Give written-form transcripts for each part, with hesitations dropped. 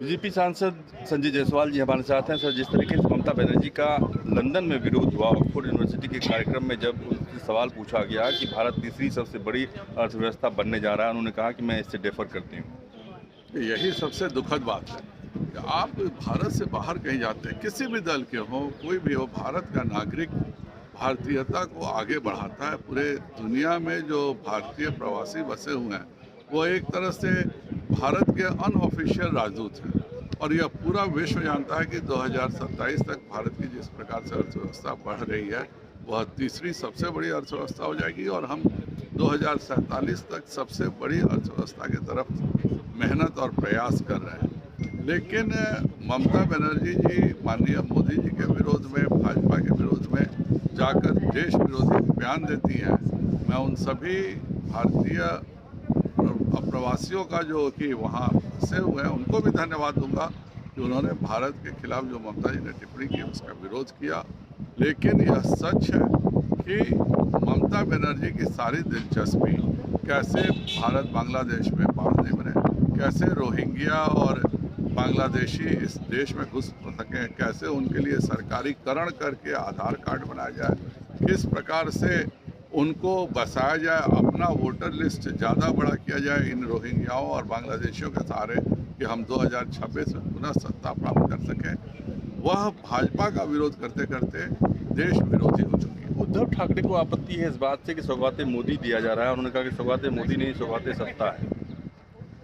BJP सांसद संजय जायसवाल जी हमारे साथ हैं। सर, जिस तरीके से ममता बनर्जी का लंदन में विरोध हुआ, ऑक्सफोर्ड यूनिवर्सिटी के कार्यक्रम में जब उनसे सवाल पूछा गया कि भारत तीसरी सबसे बड़ी अर्थव्यवस्था बनने जा रहा है, उन्होंने कहा कि मैं इससे डिफर करती हूँ। यही सबसे दुखद बात है कि आप भारत से बाहर कहीं जाते हैं, किसी भी दल के हो, कोई भी हो, भारत का नागरिक भारतीयता को आगे बढ़ाता है। पूरे दुनिया में जो भारतीय प्रवासी बसे हुए हैं वो एक तरह से भारत के अनऑफिशियल राजदूत हैं, और यह पूरा विश्व जानता है कि 2027 तक भारत की जिस प्रकार से अर्थव्यवस्था बढ़ रही है वह तीसरी सबसे बड़ी अर्थव्यवस्था हो जाएगी, और हम 2047 तक सबसे बड़ी अर्थव्यवस्था की तरफ मेहनत और प्रयास कर रहे हैं। लेकिन ममता बनर्जी जी माननीय मोदी जी के विरोध में, भाजपा के विरोध में जाकर देश विरोधी बयान देती हैं। मैं उन सभी भारतीय प्रवासियों का जो कि वहाँ फंसे हुए हैं उनको भी धन्यवाद दूंगा कि उन्होंने भारत के खिलाफ जो ममता जी ने टिप्पणी की उसका विरोध किया। लेकिन यह सच है कि ममता बनर्जी की सारी दिलचस्पी कैसे भारत बांग्लादेश में बाढ़ नहीं बने, कैसे रोहिंग्या और बांग्लादेशी इस देश में घुस सकें, कैसे उनके लिए सरकारीकरण करके आधार कार्ड बनाया जाए, किस प्रकार से उनको बसाया जाए, अपना वोटर लिस्ट ज़्यादा बड़ा किया जाए इन रोहिंग्याओं और बांग्लादेशियों के सहारे कि हम 2026 में पुनः सत्ता प्राप्त कर सकें। वह भाजपा का विरोध करते करते देश विरोधी हो चुकी है। उद्धव ठाकरे को आपत्ति है इस बात से कि सौगातें मोदी दिया जा रहा है। उन्होंने कहा कि सौगातें मोदी नहीं, सौगातें सत्ता है।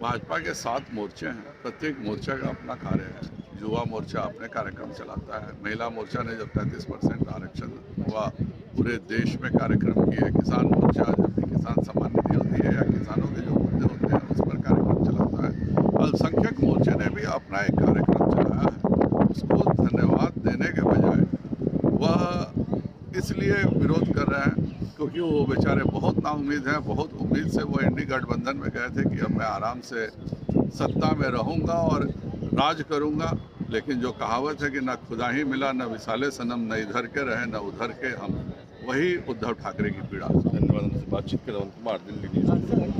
भाजपा के 7 मोर्चे हैं, प्रत्येक मोर्चा का अपना कार्य है। युवा मोर्चा अपने कार्यक्रम चलाता है, महिला मोर्चा ने जब 33% आरक्षण हुआ पूरे देश में कार्यक्रम किए, किसान मोर्चा जब भी किसान सम्मान निधि होती है या किसानों के जो मुद्दे होते हैं उस पर कार्यक्रम चलाता है। अल्पसंख्यक मोर्चे ने भी अपना एक कार्यक्रम चलाया है। उसको धन्यवाद देने के बजाय वह इसलिए विरोध कर रहे हैं क्योंकि वो बेचारे बहुत नाउम्मीद हैं। बहुत उम्मीद से वो इंडी गठबंधन में गए थे कि अब मैं आराम से सत्ता में रहूंगा और राज करूंगा, लेकिन जो कहावत है कि न खुदा ही मिला न विसाले सनम, न इधर के रहे न उधर के हम, वही उद्धव ठाकरे की पीड़ा। धन्यवाद। हमसे बातचीत कर रहा हूं कुमार, दिल्ली न्यूज़।